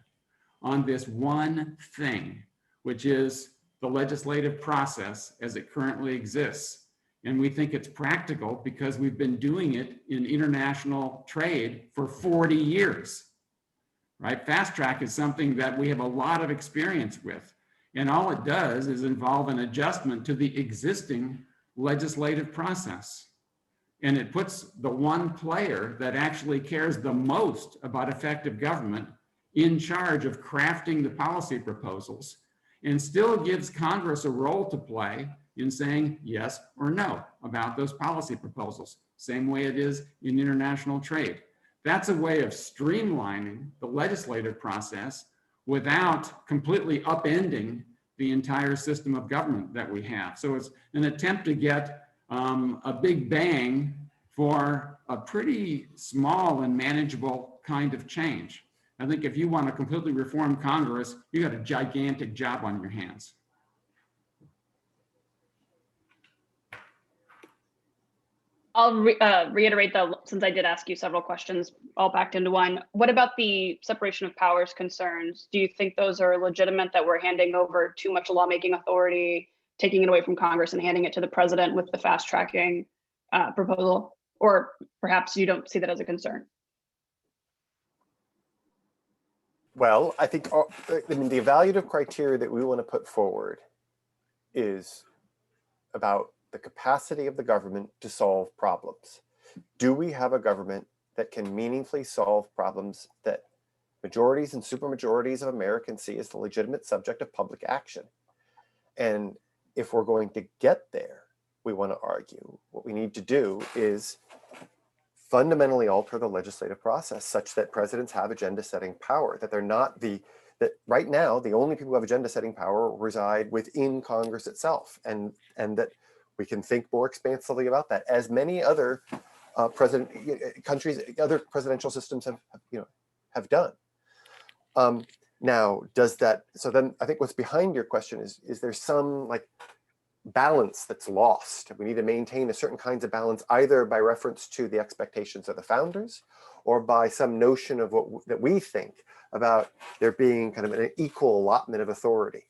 on this one thing, which is the legislative process as it currently exists. And we think it's practical because we've been doing it in international trade for 40 years, right? Fast track is something that we have a lot of experience with. And all it does is involve an adjustment to the existing legislative process. And it puts the one player that actually cares the most about effective government in charge of crafting the policy proposals and still gives Congress a role to play in saying yes or no about those policy proposals, same way it is in international trade. That's a way of streamlining the legislative process without completely upending the entire system of government that we have. So it's an attempt to get a big bang for a pretty small and manageable kind of change. I think if you want to completely reform Congress, you got a gigantic job on your hands. I'll reiterate though, since I did ask you several questions all packed into one. What about the separation of powers concerns? Do you think those are legitimate, that we're handing over too much lawmaking authority, taking it away from Congress and handing it to the president with the fast tracking proposal? Or perhaps you don't see that as a concern? Well, I think, I mean, the evaluative criteria that we want to put forward is about the capacity of the government to solve problems. Do we have a government that can meaningfully solve problems that majorities and supermajorities of Americans see as the legitimate subject of public action? And if we're going to get there, we want to argue what we need to do is fundamentally alter the legislative process such that presidents have agenda setting power, that they're not that right now, the only people who have agenda setting power reside within Congress itself, and that we can think more expansively about that, as many other other presidential systems have done. Now, so then I think what's behind your question is there some like balance that's lost? We need to maintain a certain kinds of balance, either by reference to the expectations of the founders or by some notion of that we think about there being kind of an equal allotment of authority.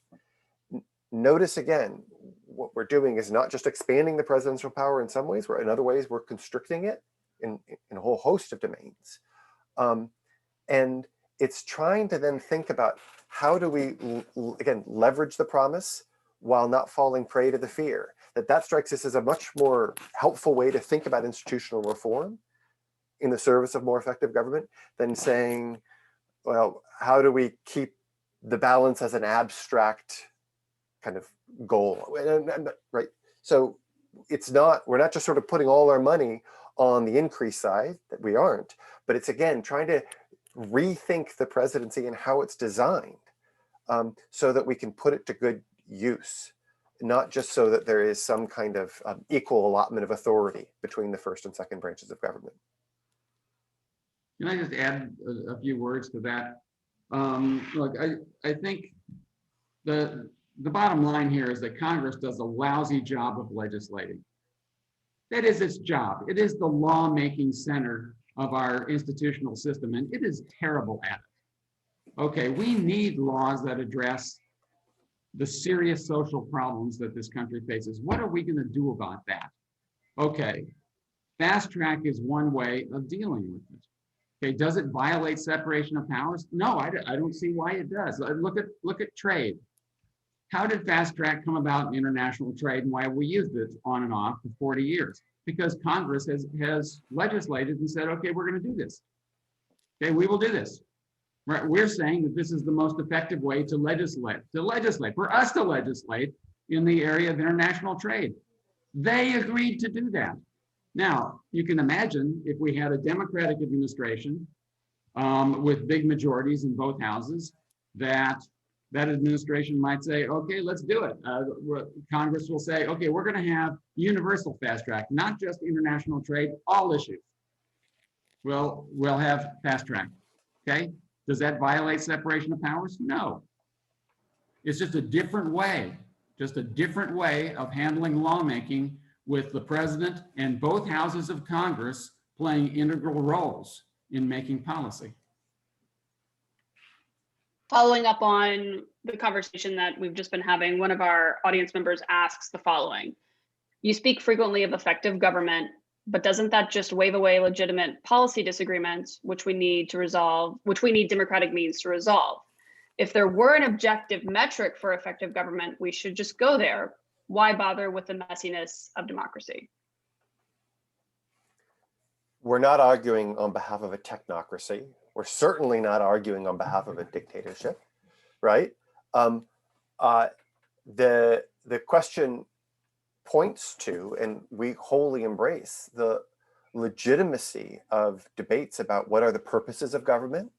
Notice again, what we're doing is not just expanding the presidential power in some ways, in other ways we're constricting it in a whole host of domains. And it's trying to then think about how do we, again, leverage the promise while not falling prey to the fear. That strikes us as a much more helpful way to think about institutional reform in the service of more effective government than saying, well, how do we keep the balance as an abstract kind of goal, right? So we're not just sort of putting all our money on the increase side, that we aren't, but it's again, trying to rethink the presidency and how it's designed so that we can put it to good use, not just so that there is some kind of equal allotment of authority between the first and second branches of government. Can I just add a few words to that? Look, I think the bottom line here is that Congress does a lousy job of legislating. That is its job. It is the lawmaking center of our institutional system, and it is terrible at it. Okay, we need laws that address the serious social problems that this country faces. What are we going to do about that? Okay, fast track is one way of dealing with it. Okay, does it violate separation of powers? No, I don't see why it does. Look at trade. How did fast track come about in international trade, and why have we used it on and off for 40 years? Because Congress has legislated and said, okay, we're going to do this. Okay, we will do this. Right? We're saying that this is the most effective way to legislate, for us to legislate in the area of international trade. They agreed to do that. Now, you can imagine if we had a Democratic administration with big majorities in both houses, that administration might say, okay, let's do it. Congress will say, okay, we're going to have universal fast track, not just international trade, all issues. We'll have fast track, okay? Does that violate separation of powers? No. It's just a different way of handling lawmaking with the president and both houses of Congress playing integral roles in making policy. Following up on the conversation that we've just been having, one of our audience members asks the following: you speak frequently of effective government, but doesn't that just wave away legitimate policy disagreements, which we need democratic means to resolve? If there were an objective metric for effective government, we should just go there. Why bother with the messiness of democracy? We're not arguing on behalf of a technocracy. We're certainly not arguing on behalf of a dictatorship, right? The question points to, and we wholly embrace, the legitimacy of debates about what are the purposes of government,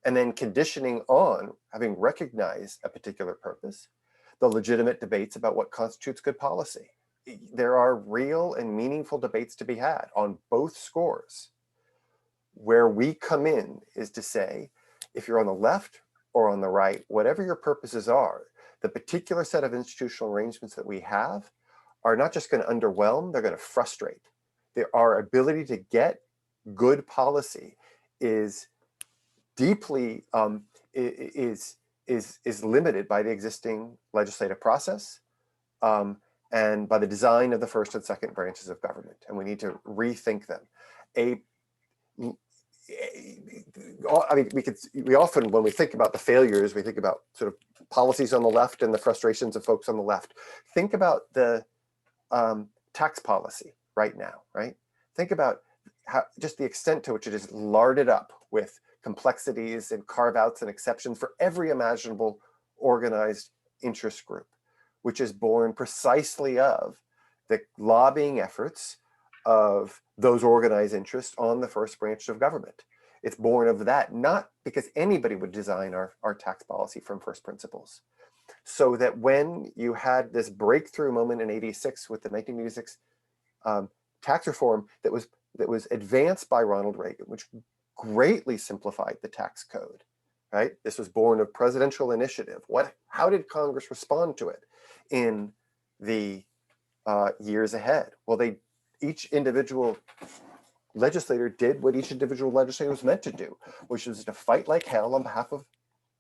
and then conditioning on having recognized a particular purpose, the legitimate debates about what constitutes good policy. There are real and meaningful debates to be had on both scores. Where we come in is to say, if you're on the left or on the right, whatever your purposes are, the particular set of institutional arrangements that we have are not just going to underwhelm, they're going to frustrate. Our ability to get good policy is deeply is limited by the existing legislative process and by the design of the first and second branches of government, and we need to rethink them. We often, when we think about the failures, we think about sort of policies on the left and the frustrations of folks on the left. Think about the tax policy right now, right? think about how just the extent to which it is larded up with complexities and carve-outs and exceptions for every imaginable organized interest group, which is born precisely of the lobbying efforts of those organized interests on the first branch of government. It's born of that, not because anybody would design our tax policy from first principles. So that when you had this breakthrough moment in '86 with the 1986 tax reform that was advanced by Ronald Reagan, which greatly simplified the tax code, right? This was born of presidential initiative. How did Congress respond to it in the years ahead? Well, each individual legislator did what each individual legislator was meant to do, which was to fight like hell on behalf of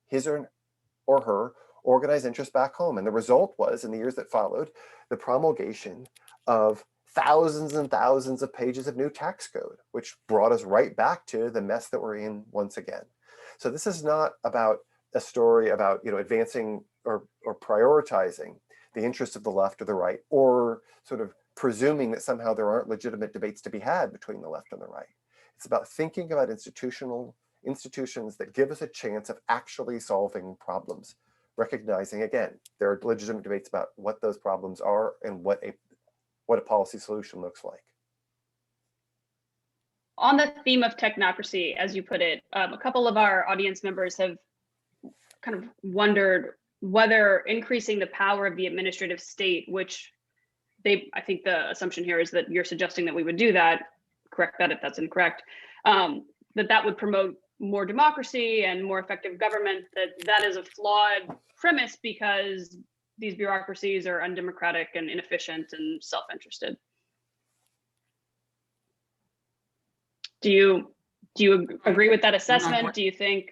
his or her organized interests back home. And the result was, in the years that followed, the promulgation of thousands and thousands of pages of new tax code, which brought us right back to the mess that we're in once again. So this is not about a story about, advancing or prioritizing the interests of the left or the right, or sort of presuming that somehow there aren't legitimate debates to be had between the left and the right. It's about thinking about institutions that give us a chance of actually solving problems, recognizing, again, there are legitimate debates about what those problems are and what a policy solution looks like. On the theme of technocracy, as you put it, a couple of our audience members have kind of wondered whether increasing the power of the administrative state, which I think the assumption here is that you're suggesting that we would do that, correct that if that's incorrect, that would promote more democracy and more effective government, that is a flawed premise because these bureaucracies are undemocratic and inefficient and self-interested. Do you agree with that assessment? Do you think,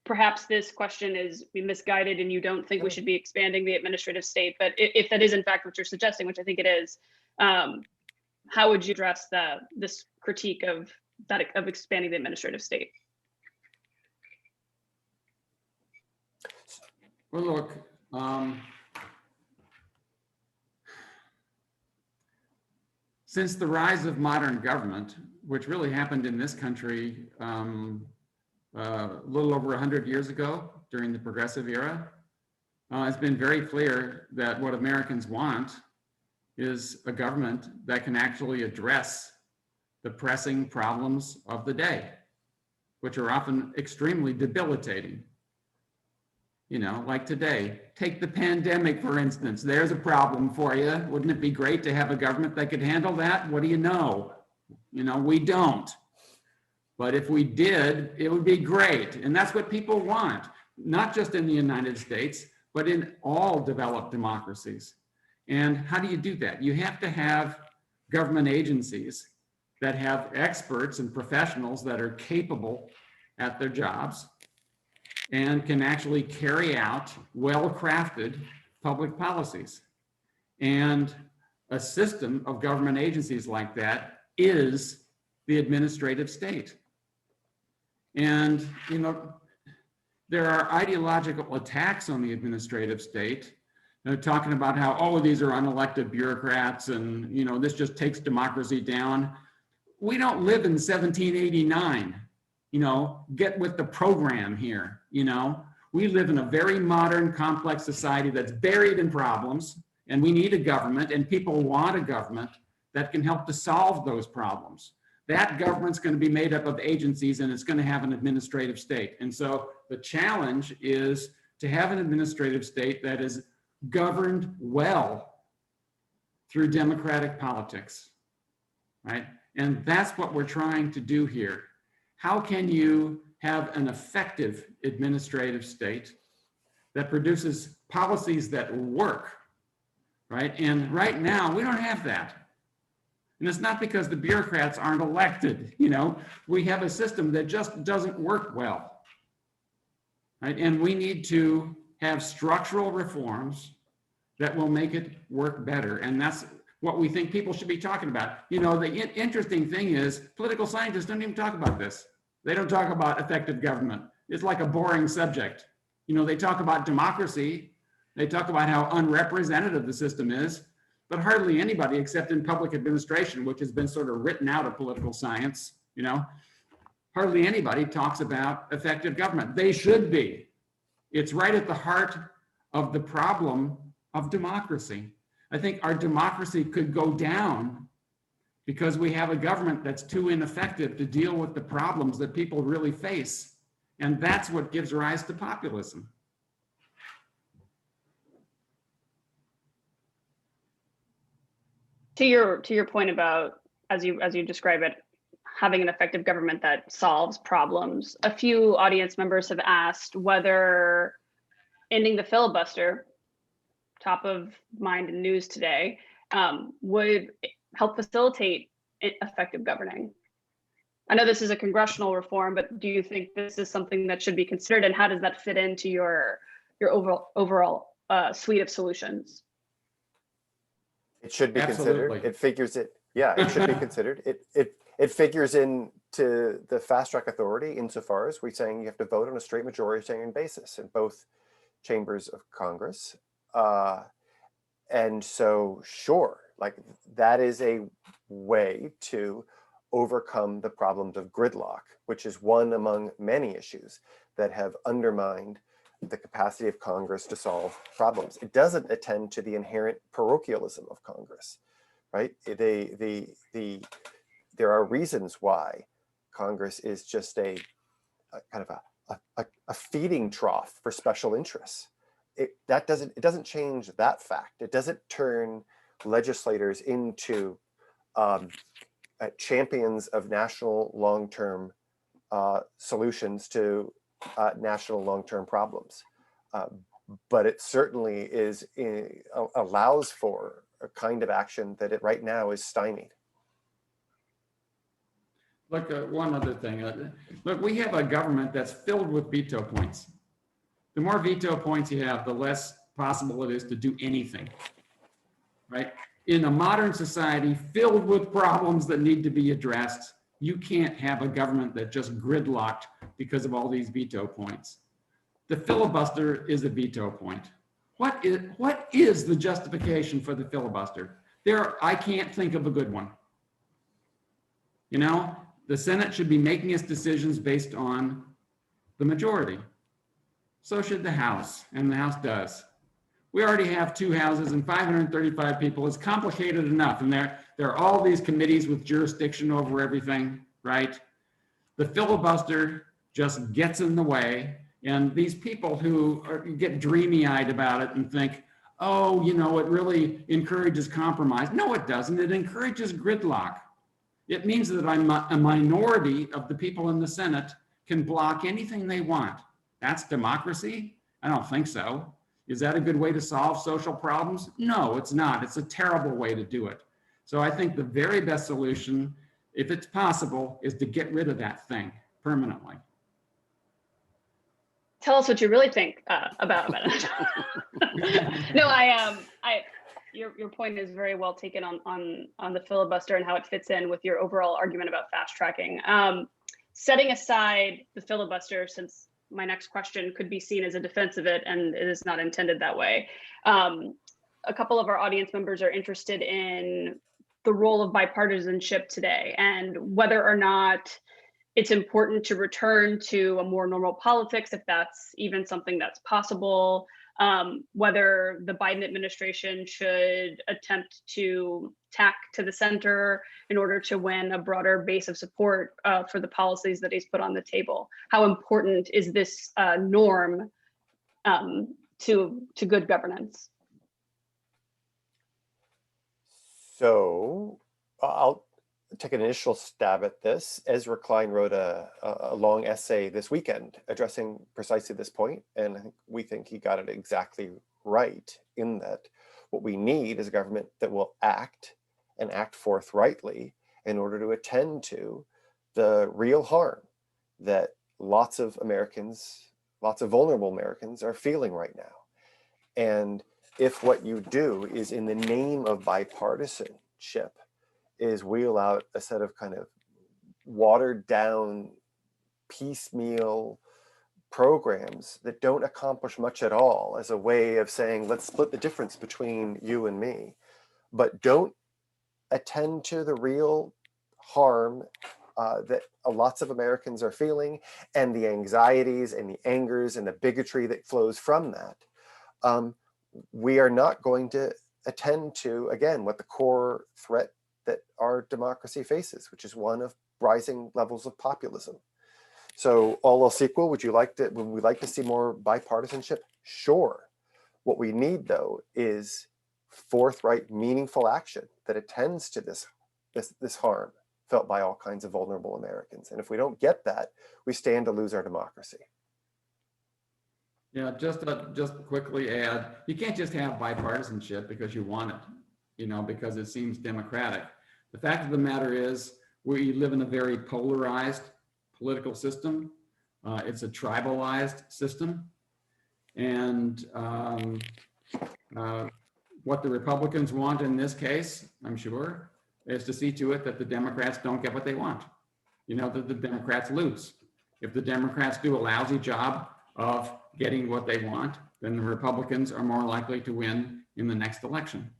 perhaps this question is misguided and you don't think we should be expanding the administrative state? But if that is in fact what you're suggesting, which I think it is, how would you address this critique of expanding the administrative state? Well, look, since the rise of modern government, which really happened in this country a little over 100 years ago during the progressive era, it's been very clear that what Americans want is a government that can actually address the pressing problems of the day, which are often extremely debilitating. Like today, take the pandemic, for instance. There's a problem for you. Wouldn't it be great to have a government that could handle that? What do you know? We don't. But if we did, it would be great. And that's what people want, not just in the United States, but in all developed democracies. And how do you do that? You have to have government agencies that have experts and professionals that are capable at their jobs and can actually carry out well-crafted public policies. And a system of government agencies like that is the administrative state. And, there are ideological attacks on the administrative state, talking about how, these are unelected bureaucrats and, this just takes democracy down. We don't live in 1789. Get with the program here. We live in a very modern, complex society that's buried in problems, and we need a government, and people want a government that can help to solve those problems. That government's going to be made up of agencies, and it's going to have an administrative state. And so the challenge is to have an administrative state that is governed well through democratic politics, right? And that's what we're trying to do here. How can you have an effective administrative state that produces policies that work, right? And right now, we don't have that. And it's not because the bureaucrats aren't elected, we have a system that just doesn't work well, right? And we need to have structural reforms that will make it work better. And that's what we think people should be talking about. The interesting thing is political scientists don't even talk about this. They don't talk about effective government. It's like a boring subject. They talk about democracy. They talk about how unrepresentative the system is. but hardly anybody except in public administration, which has been sort of written out of political science, hardly anybody talks about effective government. They should be. It's right at the heart of the problem of democracy. I think our democracy could go down because we have a government that's too ineffective to deal with the problems that people really face. And that's what gives rise to populism. To your point about, as you describe it, having an effective government that solves problems, a few audience members have asked whether ending the filibuster, top of mind in news today, would help facilitate effective governing. I know this is a congressional reform, but do you think this is something that should be considered, and how does that fit into your overall suite of solutions? It should be Absolutely. considered. It figures it. Yeah, it should be considered. It figures into the fast track authority insofar as we're saying you have to vote on a straight majoritarian basis in both chambers of Congress. And so, sure, like that is a way to overcome the problems of gridlock, which is one among many issues that have undermined the capacity of Congress to solve problems. It doesn't attend to the inherent parochialism of Congress, right? There are reasons why Congress is just a kind of a feeding trough for special interests. It doesn't change that fact. It doesn't turn legislators into champions of national long-term solutions to national long-term problems. But it certainly allows for a kind of action that it right now is stymied. Look, one other thing. Look, we have a government that's filled with veto points. The more veto points you have, the less possible it is to do anything, right? In a modern society filled with problems that need to be addressed, you can't have a government that just gridlocked because of all these veto points. The filibuster is a veto point. What is the justification for the filibuster? I can't think of a good one. The Senate should be making its decisions based on the majority. So should the House, and the House does. We already have 2 houses and 535 people. It's complicated enough, and there are all these committees with jurisdiction over everything, right? The filibuster just gets in the way, and these people who get dreamy-eyed about it and think, oh, it really encourages compromise. No, it doesn't. It encourages gridlock. It means that a minority of the people in the Senate can block anything they want. That's democracy? I don't think so. Is that a good way to solve social problems? No, it's not. It's a terrible way to do it. So I think the very best solution, if it's possible, is to get rid of that thing permanently. Tell us what you really think about it. No, your point is very well taken on the filibuster and how it fits in with your overall argument about fast tracking. Setting aside the filibuster, since my next question could be seen as a defense of it, and it is not intended that way. A couple of our audience members are interested in the role of bipartisanship today and whether or not it's important to return to a more normal politics, if that's even something that's possible, whether the Biden administration should attempt to tack to the center in order to win a broader base of support for the policies that he's put on the table. How important is this norm to good governance? So I'll take an initial stab at this. Ezra Klein wrote a long essay this weekend addressing precisely this point, and we think he got it exactly right in that what we need is a government that will act and act forthrightly in order to attend to the real harm that lots of vulnerable Americans are feeling right now. And if what you do is in the name of bipartisanship is wheel out a set of kind of watered down piecemeal programs that don't accomplish much at all as a way of saying, let's split the difference between you and me, but don't attend to the real harm that lots of Americans are feeling, and the anxieties and the angers and the bigotry that flows from that, we are not going to attend to, again, what the core threat that our democracy faces, which is one of rising levels of populism. So all else equal, would we like to see more bipartisanship? Sure. What we need, though, is forthright, meaningful action that attends to this harm felt by all kinds of vulnerable Americans. And if we don't get that, we stand to lose our democracy. Yeah, just quickly add, you can't just have bipartisanship because you want it, because it seems democratic. The fact of the matter is, we live in a very polarized political system. It's a tribalized system. And what the Republicans want in this case, I'm sure, is to see to it that the Democrats don't get what they want. That the Democrats lose. If the Democrats do a lousy job of getting what they want, then the Republicans are more likely to win in the next election.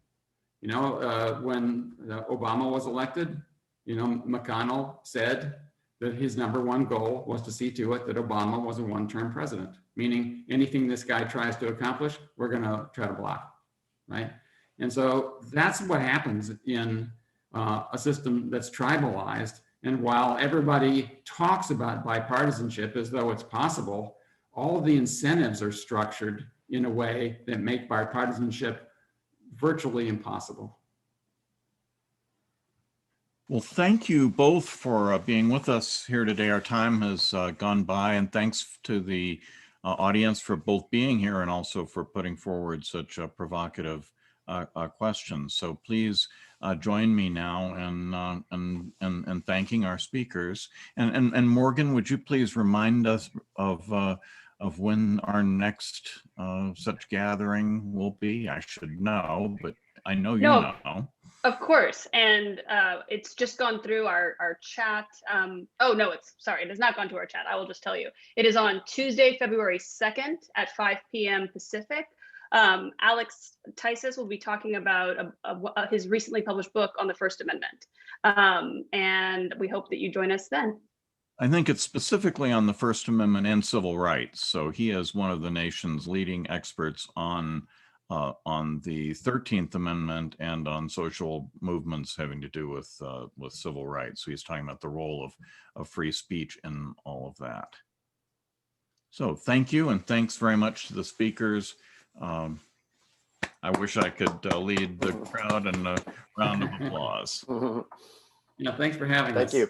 When Obama was elected, McConnell said that his #1 goal was to see to it that Obama was a one-term president, meaning anything this guy tries to accomplish, we're going to try to block, right? And so that's what happens in a system that's tribalized. And while everybody talks about bipartisanship as though it's possible, all of the incentives are structured in a way that make bipartisanship virtually impossible. Well, thank you both for being with us here today. Our time has gone by, and thanks to the audience for both being here and also for putting forward such provocative questions. So please join me now in thanking our speakers. And Morgan, would you please remind us of when our next such gathering will be? I should know, but I know you know. Of course, and it's just gone through our chat. Oh no, it has not gone to our chat. I will just tell you. It is on Tuesday, February 2nd at 5 p.m. Pacific. Alex Teisis will be talking about his recently published book on the First Amendment. And we hope that you join us then. I think it's specifically on the First Amendment and civil rights. So he is one of the nation's leading experts on the 13th Amendment and on social movements having to do with civil rights. So he's talking about the role of free speech in all of that. So thank you, and thanks very much to the speakers. I wish I could lead the crowd in a round of applause. Thanks for having us. Thank you.